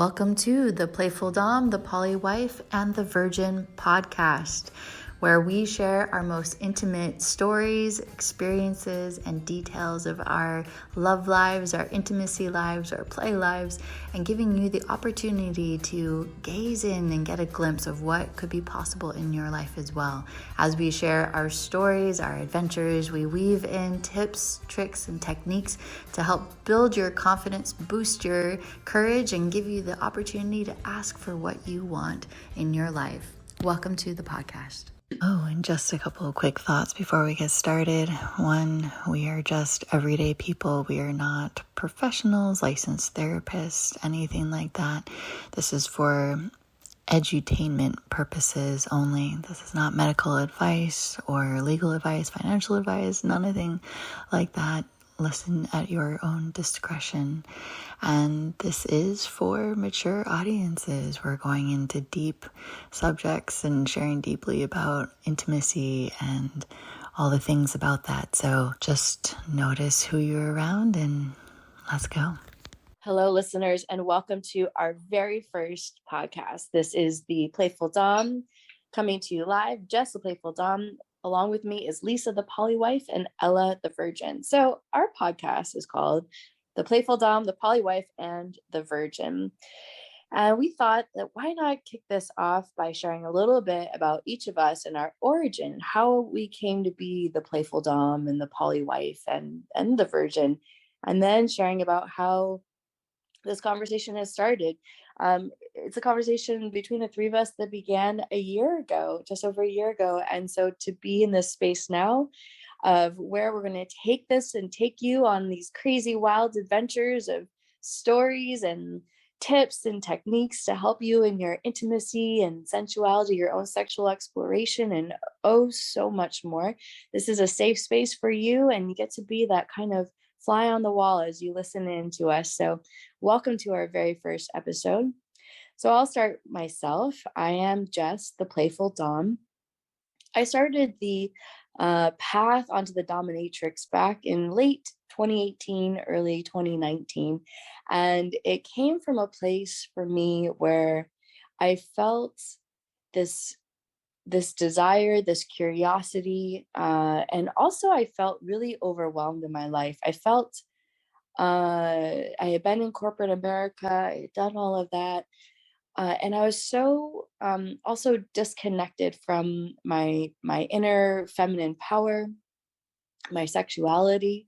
Welcome to the Playful Domme, the Poly Wife, and the Virgin podcast, where we share our most intimate stories, experiences, and details of our love lives, our intimacy lives, our play lives, and giving you the opportunity to gaze in and get a glimpse of what could be possible in your life as well. As we share our stories, our adventures, we weave in tips, tricks, and techniques to help build your confidence, boost your courage, and give you the opportunity to ask for what you want in your life. Welcome to the podcast. Oh, and just a couple of quick thoughts before we get started. One, we are just everyday people. We are not professionals, licensed therapists, anything like that. This is for edutainment purposes only. This is not medical advice or legal advice, financial advice, nothing like that. Listen at your own discretion. And this is for mature audiences. We're going into deep subjects and sharing deeply about intimacy and all the things about that. So just notice who you're around and let's go. Hello, listeners, and welcome to our very first podcast. This is the Playful Domme coming to you live. Jess, the Playful Domme. Along with me is Lisa, the Poly Wife, and Ella, the Virgin. So our podcast is called The Playful Domme, the Poly Wife, and the Virgin. And we thought that why not kick this off by sharing a little bit about each of us and our origin, how we came to be the Playful Domme and the Poly Wife and the Virgin, and then sharing about how this conversation has started. It's a conversation between the three of us that began a year ago, just over a year ago. And so to be in this space now of where we're going to take this and take you on these crazy, wild adventures of stories and tips and techniques to help you in your intimacy and sensuality, your own sexual exploration, and so much more. This is a safe space for you, and you get to be that kind of fly on the wall as you listen in to us. So welcome to our very first episode. So I'll start myself. I am Jess, the Playful Domme. I started the path onto the dominatrix back in late 2018, early 2019. And it came from a place for me where I felt this desire, this curiosity, and also I felt really overwhelmed in my life. I felt I had been in corporate America, I had done all of that, and I was so also disconnected from my inner feminine power, my sexuality,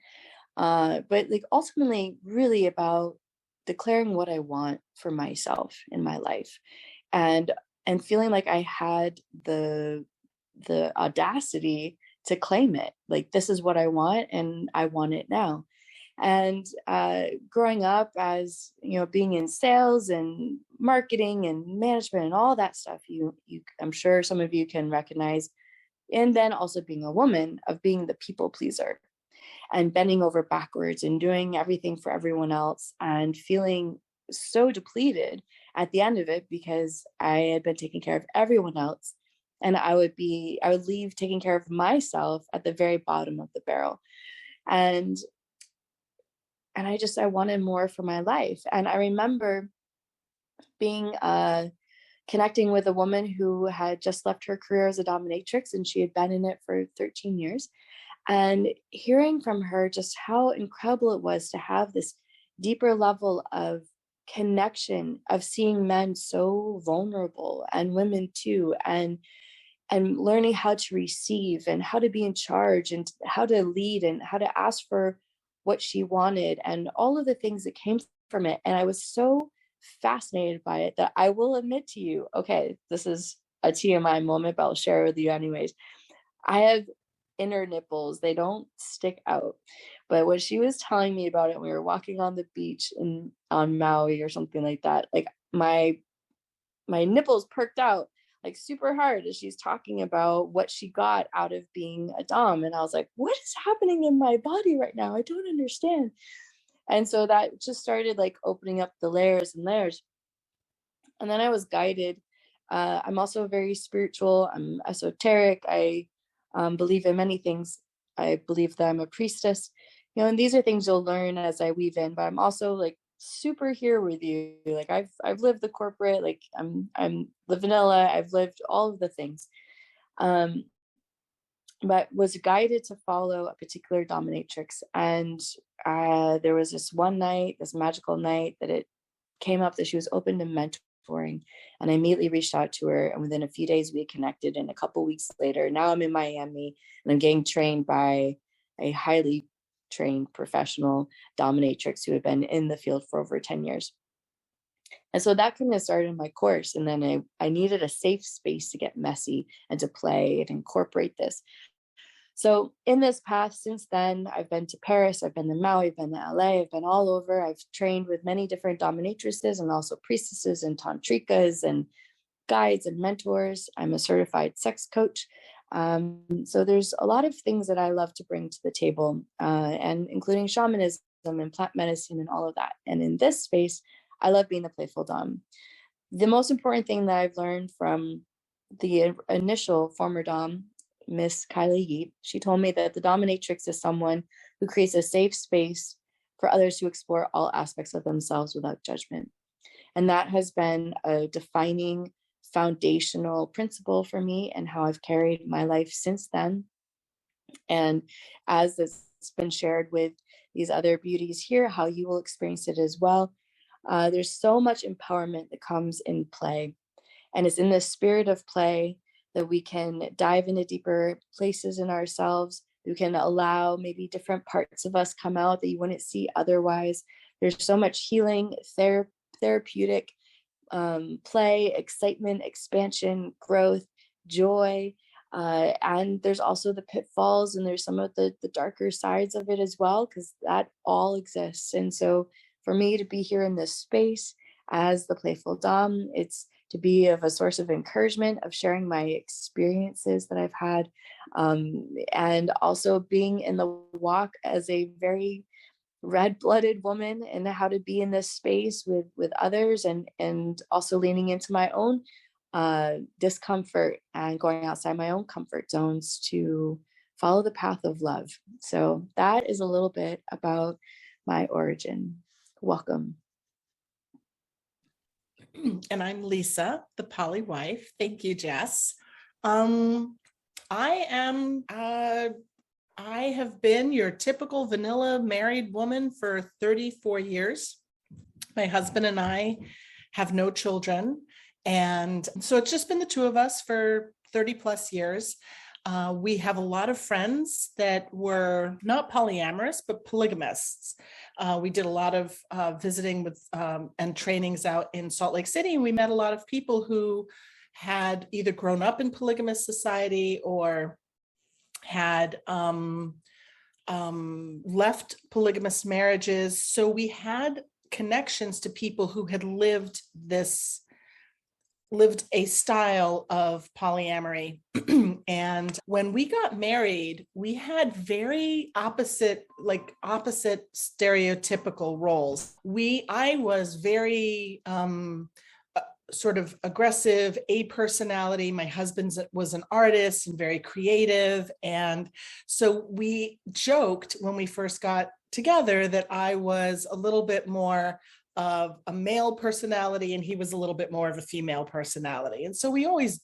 but like ultimately really about declaring what I want for myself in my life, and feeling like I had the audacity to claim it. Like, this is what I want and I want it now. And growing up as, being in sales and marketing and management and all that stuff, you I'm sure some of you can recognize. And then also being a woman, of being the people pleaser and bending over backwards and doing everything for everyone else and feeling so depleted at the end of it because I had been taking care of everyone else, and I would leave taking care of myself at the very bottom of the barrel. And I wanted more for my life. And I remember being connecting with a woman who had just left her career as a dominatrix, and she had been in it for 13 years, and hearing from her just how incredible it was to have this deeper level of connection, of seeing men so vulnerable, and women too, and learning how to receive and how to be in charge and how to lead and how to ask for what she wanted and all of the things that came from it. And I was so fascinated by it that I will admit to you, okay, this is a TMI moment, but I'll share it with you anyways. I have inner nipples. They don't stick out. But when she was telling me about it, we were walking on the beach on Maui or something like that, like my nipples perked out like super hard as she's talking about what she got out of being a dom. And I was like, what is happening in my body right now? I don't understand. And so that just started like opening up the layers and layers. And then I was guided. I'm also very spiritual. I'm esoteric. I believe in many things. I believe that I'm a priestess, and these are things you'll learn as I weave in, but I'm also like super here with you. Like I've lived the corporate, like I'm the vanilla, I've lived all of the things. But was guided to follow a particular dominatrix. And there was this one night, this magical night, that it came up that she was open to mentoring. And I immediately reached out to her. And within a few days, we had connected. And a couple weeks later, now I'm in Miami and I'm getting trained by a highly trained professional dominatrix who had been in the field for over 10 years. And so that kind of started my course. And then I needed a safe space to get messy and to play and incorporate this. So in this path since then, I've been to Paris, I've been to Maui, I've been to LA, I've been all over. I've trained with many different dominatrices and also priestesses and tantrikas and guides and mentors. I'm a certified sex coach. So there's a lot of things that I love to bring to the table, and including shamanism and plant medicine and all of that. And in this space, I love being the playful dom. The most important thing that I've learned from the initial former dom, Miss Kylie Yeet, she told me that the dominatrix is someone who creates a safe space for others to explore all aspects of themselves without judgment. And that has been a defining foundational principle for me and how I've carried my life since then. And as it's been shared with these other beauties here, how you will experience it as well. There's so much empowerment that comes in play. And it's in the spirit of play that we can dive into deeper places in ourselves. We can allow maybe different parts of us come out that you wouldn't see otherwise. There's so much healing, therapeutic play, excitement, expansion, growth, joy. And there's also the pitfalls, and there's some of the darker sides of it as well, because that all exists. And so for me to be here in this space as the playful dom, it's to be of a source of encouragement, of sharing my experiences that I've had, and also being in the walk as a very red-blooded woman, and how to be in this space with others, and also leaning into my own discomfort and going outside my own comfort zones to follow the path of love. So that is a little bit about my origin. Welcome. And I'm Lisa, the poly wife. Thank you, Jess. I have been your typical vanilla married woman for 34 years. My husband and I have no children. And so it's just been the two of us for 30 plus years. We have a lot of friends that were not polyamorous, but polygamists. We did a lot of visiting with and trainings out in Salt Lake City. And we met a lot of people who had either grown up in polygamous society or had left polygamous marriages. So we had connections to people who had lived a style of polyamory. And when we got married, we had very opposite stereotypical roles. I was very sort of aggressive, A personality. My husband was an artist and very creative. And so we joked when we first got together that I was a little bit more of a male personality and he was a little bit more of a female personality. And so we always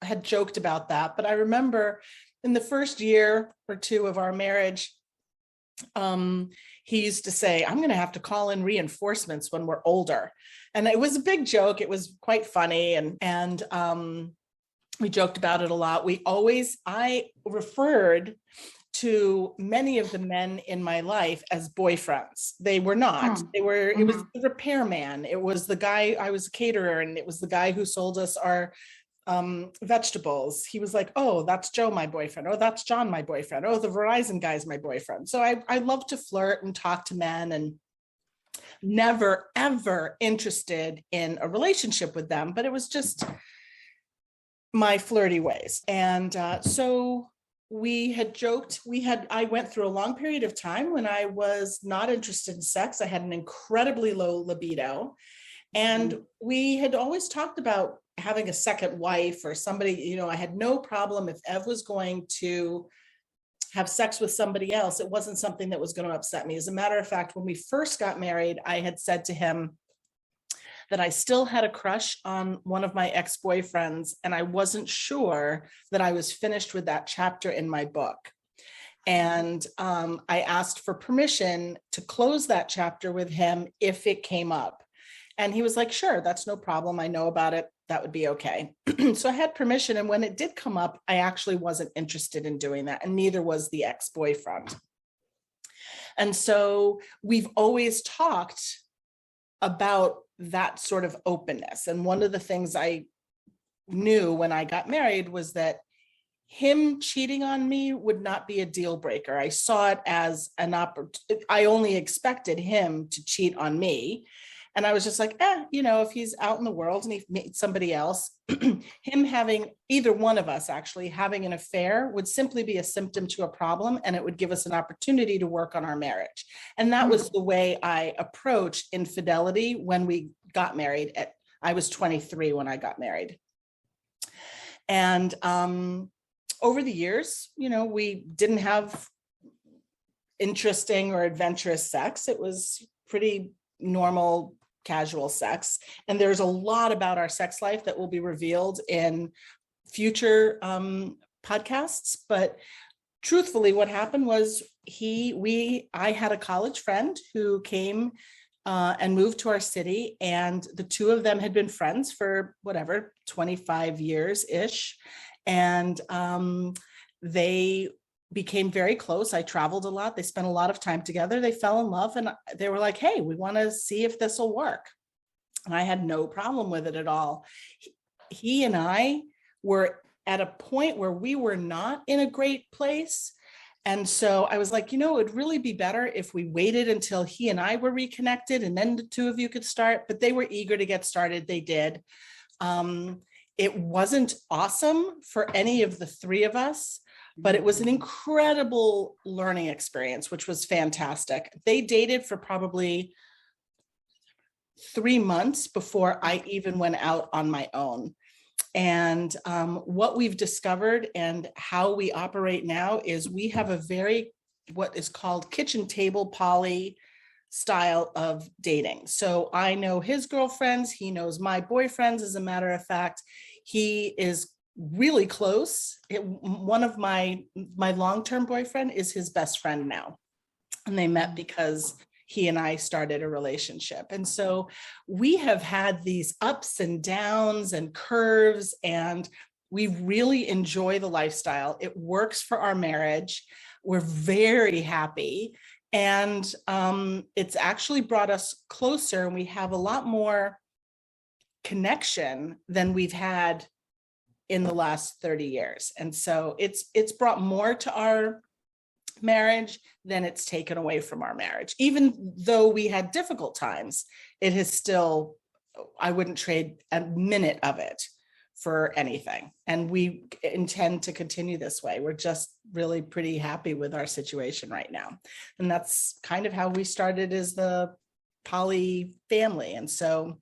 had joked about that. But I remember in the first year or two of our marriage, he used to say, I'm going to have to call in reinforcements when we're older. And it was a big joke. It was quite funny. And we joked about it a lot. I referred to many of the men in my life as boyfriends. They were not. It was the repairman. It was the guy, I was a caterer, and it was the guy who sold us our vegetables. He was like, oh, that's Joe, my boyfriend. Oh, that's John, my boyfriend. Oh, the Verizon guy's my boyfriend. So I love to flirt and talk to men, and never, ever interested in a relationship with them, but it was just my flirty ways. And so we had joked, I went through a long period of time when I was not interested in sex. I had an incredibly low libido. And we had always talked about having a second wife or somebody, I had no problem if Ev was going to have sex with somebody else, it wasn't something that was going to upset me. As a matter of fact, when we first got married, I had said to him that I still had a crush on one of my ex-boyfriends, and I wasn't sure that I was finished with that chapter in my book. And I asked for permission to close that chapter with him if it came up. And he was like, sure, that's no problem. I know about it. That would be okay. So I had permission. And when it did come up, I actually wasn't interested in doing that. And neither was the ex-boyfriend. And so we've always talked about that sort of openness. And one of the things I knew when I got married was that him cheating on me would not be a deal breaker. I saw it as an opportunity. I only expected him to cheat on me. And I was just like, if he's out in the world and he meets somebody else, him having, either one of us actually having an affair would simply be a symptom to a problem, and it would give us an opportunity to work on our marriage. And that was the way I approached infidelity when we got married. I was 23 when I got married. And over the years, we didn't have interesting or adventurous sex. It was pretty normal, casual sex. And there's a lot about our sex life that will be revealed in future podcasts. But truthfully, what happened was I had a college friend who came and moved to our city, and the two of them had been friends for 25 years-ish. And they became very close. I traveled a lot. They spent a lot of time together. They fell in love, and they were like, hey, we want to see if this will work. And I had no problem with it at all. He and I were at a point where we were not in a great place. And so I was like, it would really be better if we waited until he and I were reconnected, and then the two of you could start. But they were eager to get started. They did. It wasn't awesome for any of the three of us, but it was an incredible learning experience, which was fantastic. They dated for probably 3 months before I even went out on my own. And what we've discovered and how we operate now is we have what is called kitchen table poly style of dating. So I know his girlfriends, he knows my boyfriends. As a matter of fact, he is really close. One of my long-term boyfriend is his best friend now. And they met because he and I started a relationship. And so we have had these ups and downs and curves, and we really enjoy the lifestyle. It works for our marriage. We're very happy. And it's actually brought us closer, and we have a lot more connection than we've had in the last 30 years. And so it's brought more to our marriage than it's taken away from our marriage. Even though we had difficult times, it has still, I wouldn't trade a minute of it for anything. And we intend to continue this way. We're just really pretty happy with our situation right now. And that's kind of how we started as the poly family. And so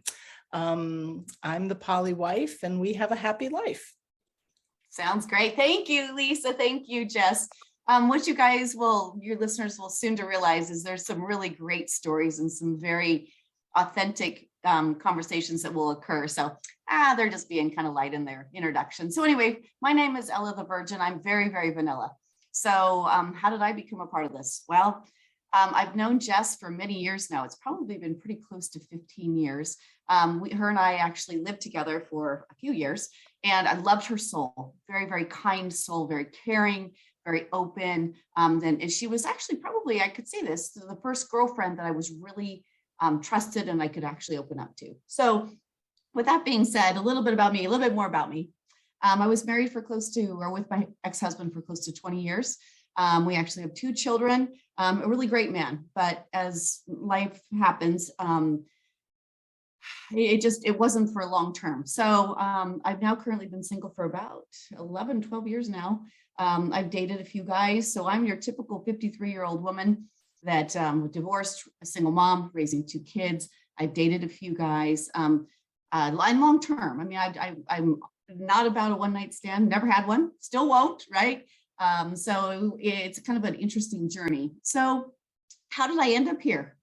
I'm the poly wife, and we have a happy life. Sounds great. Thank you, Lisa. Thank you, Jess. What your listeners will soon to realize is there's some really great stories and some very authentic conversations that will occur. So they're just being kind of light in their introduction. So anyway, my name is Ella the Virgin. I'm very, very vanilla. So how did I become a part of this? Well, I've known Jess for many years now. It's probably been pretty close to 15 years. Her and I actually lived together for a few years, and I loved her soul. Very, very kind soul, very caring, very open. And she was actually probably, I could say this, the first girlfriend that I was really trusted and I could actually open up to. So with that being said, a little bit more about me. I was married with my ex-husband for close to 20 years. We actually have 2 children, a really great man, but as life happens, it wasn't for long term. So I've now currently been single for about 11, 12 years now. I've dated a few guys. So I'm your typical 53-year-old woman that divorced, a single mom, raising 2 kids. I've dated a few guys, and long term. I mean, I'm not about a one-night stand, never had one, still won't, right? So it's kind of an interesting journey. So how did I end up here?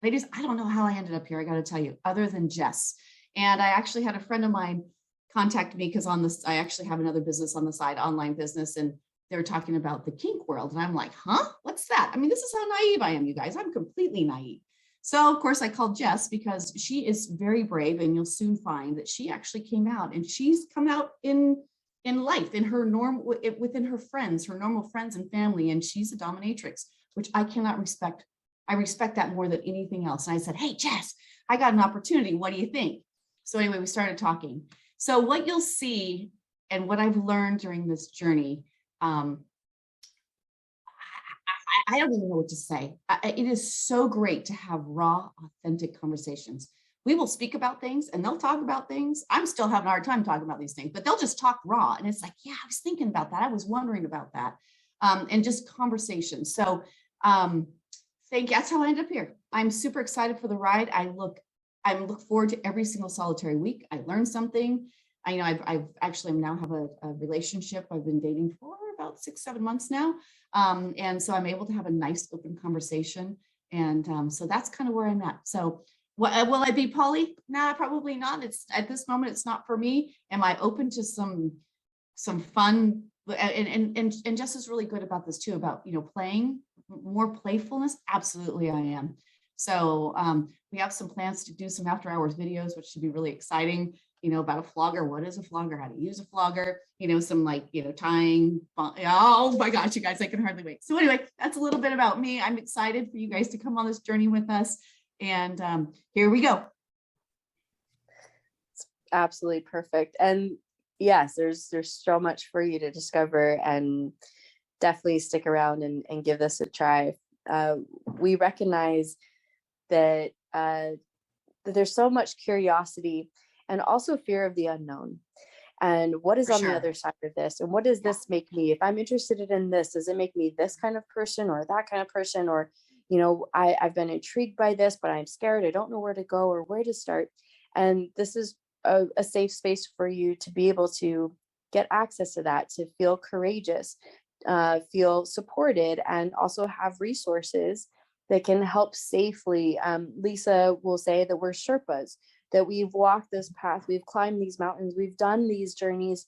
Ladies, I don't know how I ended up here, I got to tell you, other than Jess. And I actually had a friend of mine contact me because I actually have another business on the side, online business, and they're talking about the kink world. And I'm like, huh, what's that? I mean, this is how naive I am, you guys. I'm completely naive. So of course I called Jess because she is very brave, and you'll soon find that she actually came out, and she's come out in life, in her within her friends, her normal friends and family. And she's a dominatrix, which I cannot respect. I respect that more than anything else. And I said, hey, Jess, I got an opportunity. What do you think? So anyway, we started talking. So what you'll see, and what I've learned during this journey, I don't even know what to say. It is so great to have raw, authentic conversations. We will speak about things and they'll talk about things. I'm still having a hard time talking about these things, but they'll just talk raw. And it's like, yeah, I was thinking about that. I was wondering about that. And just conversation. So that's how I ended up here. I'm super excited for the ride. I look forward to every single solitary week. I learn something. I've actually now have a relationship. I've been dating for about 6-7 months now. And so I'm able to have a nice open conversation. And so that's kind of where I'm at. So will I be poly? Nah, probably not. It's at this moment, it's not for me. Am I open to some fun? And Jess is really good about this too, about, playing more playfulness. Absolutely, I am. So we have some plans to do some after hours videos, which should be really exciting, about a flogger. What is a flogger? How to use a flogger, some tying. Oh my gosh, you guys, I can hardly wait. So anyway, that's a little bit about me. I'm excited for you guys to come on this journey with us. And here we go. It's absolutely perfect. And yes, there's so much for you to discover, and definitely stick around and give this a try. We recognize that there's so much curiosity and also fear of the unknown. And what is on the other side of this? And what does this make me? If I'm interested in this, does it make me this kind of person or that kind of person? Or, I've been intrigued by this, but I'm scared. I don't know where to go or where to start. And this is a safe space for you to be able to get access to that, to feel courageous, feel supported, and also have resources that can help safely. Lisa will say that we're Sherpas, that we've walked this path, we've climbed these mountains, we've done these journeys,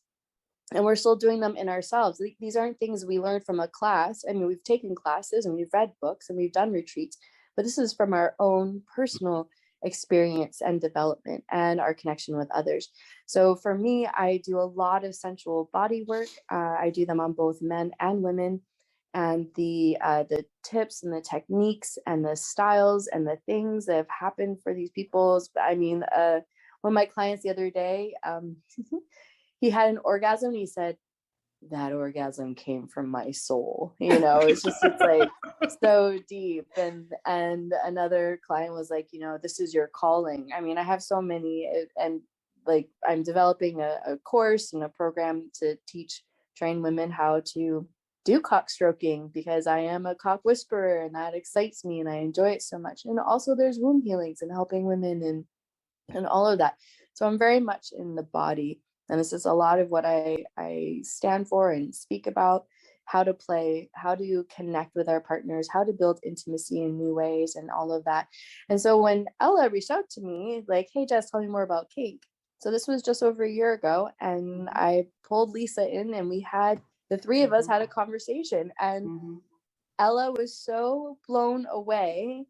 and we're still doing them in ourselves. These aren't things we learned from a class. I mean, we've taken classes and we've read books and we've done retreats, but this is from our own personal experience and development and our connection with others. So for me, I do a lot of sensual body work. I do them on both men and women. And the tips and the techniques and the styles and the things that have happened for these people. I mean, one of my clients the other day, he had an orgasm. And he said, that orgasm came from my soul. It's like so deep. And another client was like, this is your calling. I mean, I have so many, and like I'm developing a course and a program to train women how to do cock stroking, because I am a cock whisperer and that excites me and I enjoy it so much. And also there's womb healings and helping women and all of that. So I'm very much in the body, and this is a lot of what I stand for and speak about: how to play, how to connect with our partners, how to build intimacy in new ways, and all of that. And so when Ella reached out to me like, hey Jess, tell me more about kink. So this was just over a year ago, and I pulled Lisa in, and the three of us had a conversation, and Ella was so blown away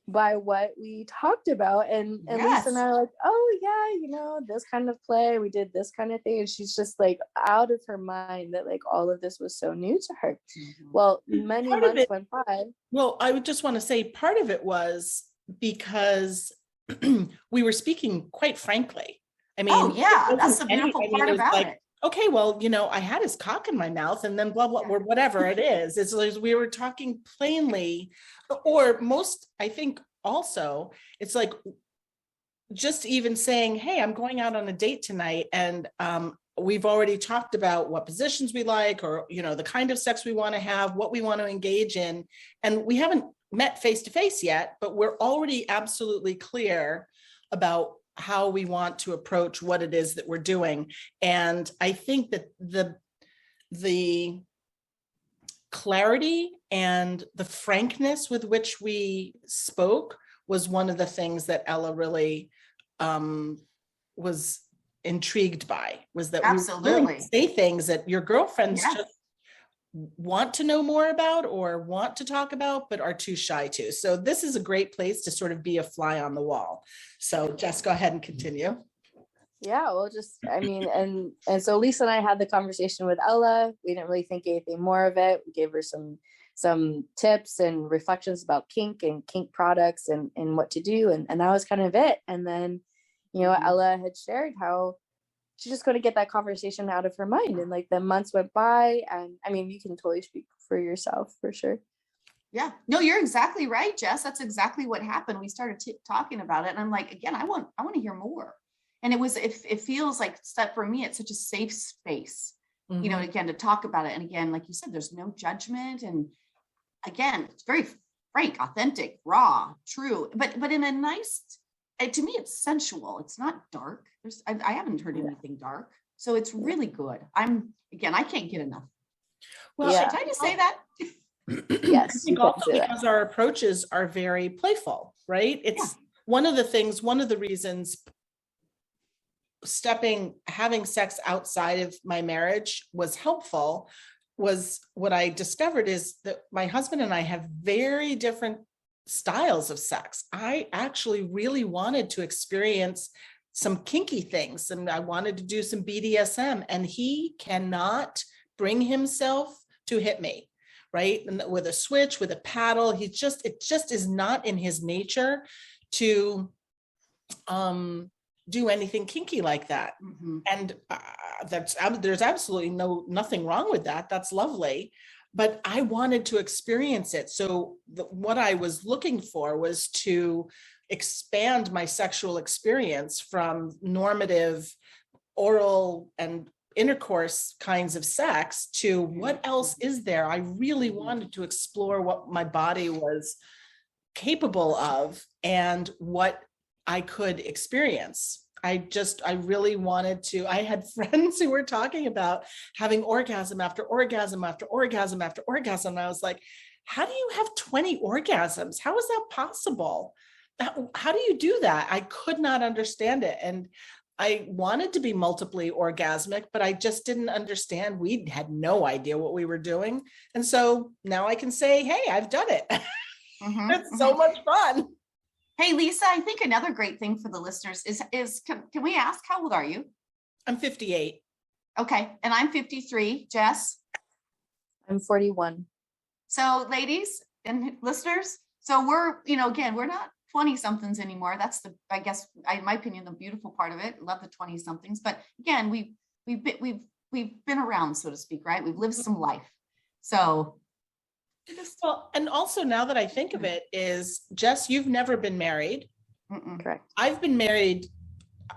by what we talked about. And Lisa and I are like, oh yeah, this kind of play, we did this kind of thing. And she's just like out of her mind that like all of this was so new to her. Well, many months went by. Well, I would just want to say part of it was because we were speaking quite frankly. I mean, that's the beautiful part about it. Okay, well, I had his cock in my mouth and then blah, blah, or whatever it is. It's like we were talking plainly, or most, I think also, it's like just even saying, hey, I'm going out on a date tonight, and we've already talked about what positions we like, or, the kind of sex we want to have, what we want to engage in. And we haven't met face to face yet, but we're already absolutely clear about how we want to approach what it is that we're doing. And I think that the clarity and the frankness with which we spoke was one of the things that Ella really was intrigued by, was that Absolutely. we were willing to say things that your girlfriends Yes. just want to know more about or want to talk about, but are too shy to. So this is a great place to sort of be a fly on the wall. So Jess, go ahead and continue. Yeah, well, just, I mean, and so Lisa and I had the conversation with Ella. We didn't really think anything more of it. We gave her some tips and reflections about kink and kink products and what to do. And that was kind of it. And then, Ella had shared how she's just going to get that conversation out of her mind. And like the months went by, and I mean, you can totally speak for yourself for sure. Yeah, no, you're exactly right, Jess. That's exactly what happened. We started talking about it, and I'm like, again, I want to hear more. And it feels like that for me, it's such a safe space, again, to talk about it. And again, like you said, there's no judgment. And again, it's very frank, authentic, raw, true, but in a nice, to me, it's sensual. It's not dark. I haven't heard anything dark. So it's really good. I can't get enough. Well, Yeah. Should I just say that? Yes. I think also because our approaches are very playful, right? It's one of the reasons having sex outside of my marriage was helpful, was what I discovered is that my husband and I have very different styles of sex. I actually really wanted to experience some kinky things, and I wanted to do some BDSM, and he cannot bring himself to hit me, right? And with a switch, with a paddle, it just is not in his nature to do anything kinky like that. Mm-hmm. And there's absolutely nothing wrong with that. That's lovely. But I wanted to experience it. So what I was looking for was to expand my sexual experience from normative oral and intercourse kinds of sex to what else is there. I really wanted to explore what my body was capable of and what I could experience. I really wanted to. I had friends who were talking about having orgasm after orgasm after orgasm after orgasm. And I was like, how do you have 20 orgasms? How is that possible? How do you do that? I could not understand it. And I wanted to be multiply orgasmic, but I just didn't understand. We had no idea what we were doing. And so now I can say, hey, I've done it. Mm-hmm. It's so much fun. Hey, Lisa, I think another great thing for the listeners is can we ask, how old are you? I'm 58. Okay. And I'm 53. Jess? I'm 41. So ladies and listeners, so we're, again, we're not 20 somethings anymore. That's I guess, in my opinion, the beautiful part of it. Love the 20 somethings. But again, we've been around, so to speak, right? We've lived some life. So well, and also now that I think of it is, Jess, you've never been married. Mm-mm. Correct. I've been married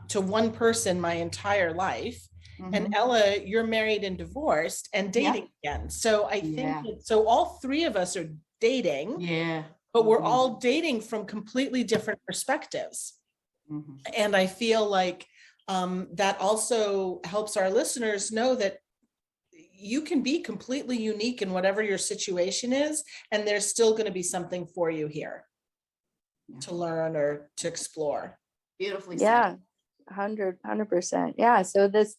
to one person my entire life. Mm-hmm. And Ella, you're married and divorced and dating again. So I think so all three of us are dating. Yeah. But we're all dating from completely different perspectives. Mm-hmm. And I feel like that also helps our listeners know that you can be completely unique in whatever your situation is, and there's still going to be something for you here to learn or to explore. Beautifully said. Yeah, 100%. Yeah. So this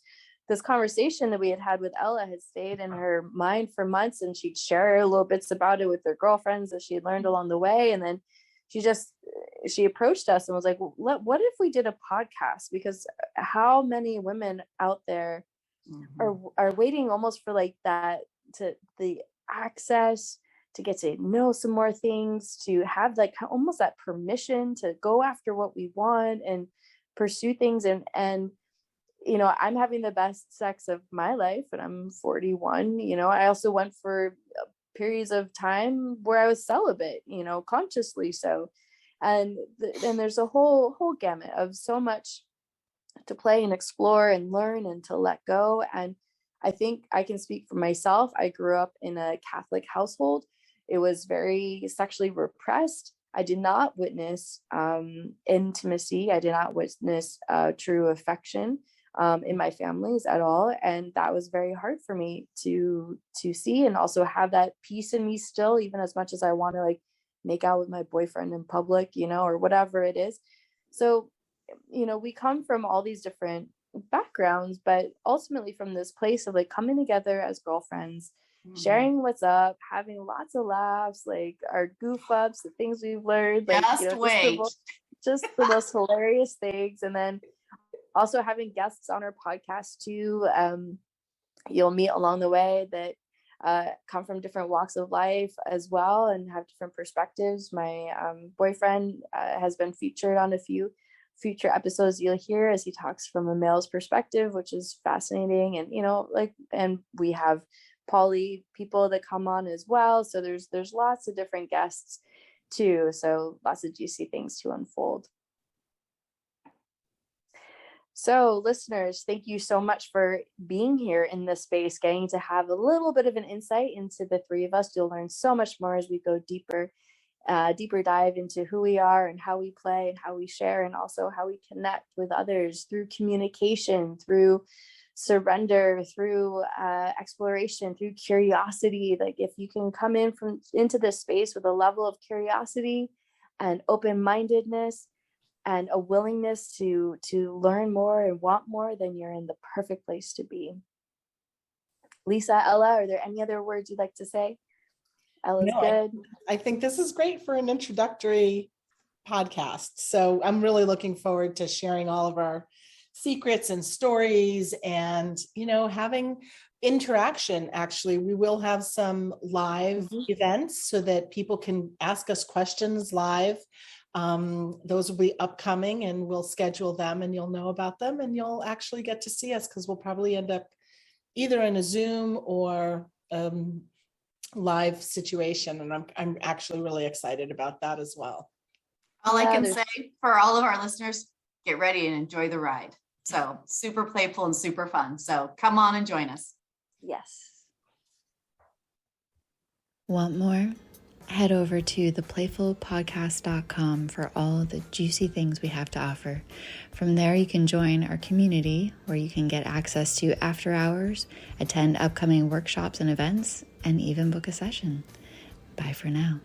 conversation that we had with Ella had stayed in her mind for months, and she'd share little bits about it with her girlfriends that she had learned along the way. And then she approached us and was like, well, what if we did a podcast? Because how many women out there are waiting almost for like that, to the access to get to know some more things, to have like almost that permission to go after what we want and pursue things. And I'm having the best sex of my life, and I'm 41. I also went for periods of time where I was celibate, consciously so. And there's a whole gamut of so much to play and explore and learn and to let go. And I think I can speak for myself. I grew up in a Catholic household. It was very sexually repressed. I did not witness intimacy. I did not witness true affection. in my families at all. And that was very hard for me to see, and also have that peace in me still, even as much as I want to like make out with my boyfriend in public, you know, or whatever it is. So, you know, we come from all these different backgrounds, but ultimately from this place of like coming together as girlfriends, sharing what's up, having lots of laughs, like our goof ups, the things we've learned, like, you know, just the most hilarious things. And then also having guests on our podcast too. You'll meet along the way that come from different walks of life as well and have different perspectives. My boyfriend has been featured on a few future episodes you'll hear as he talks from a male's perspective, which is fascinating. And, you know, like, and we have poly people that come on as well. So there's lots of different guests too. So lots of juicy things to unfold. So listeners, thank you so much for being here in this space, getting to have a little bit of an insight into the three of us. You'll learn so much more as we go deeper dive into who we are and how we play and how we share, and also how we connect with others through communication, through surrender, through exploration, through curiosity. Like if you can come into this space with a level of curiosity and open-mindedness and a willingness to learn more and want more, then you're in the perfect place to be. Lisa, Ella, are there any other words you'd like to say? Ella's good. I think this is great for an introductory podcast. So I'm really looking forward to sharing all of our secrets and stories and, you know, having interaction. Actually, we will have some live events so that people can ask us questions live. Those will be upcoming, and we'll schedule them, and you'll know about them, and you'll actually get to see us, because we'll probably end up either in a Zoom or live situation. And I'm actually really excited about that as well. All I can say for all of our listeners, get ready and enjoy the ride. So super playful and super fun. So come on and join us. Yes. Want more? Head over to theplayfulpodcast.com for all the juicy things we have to offer. From there, you can join our community where you can get access to after hours, attend upcoming workshops and events, and even book a session. Bye for now.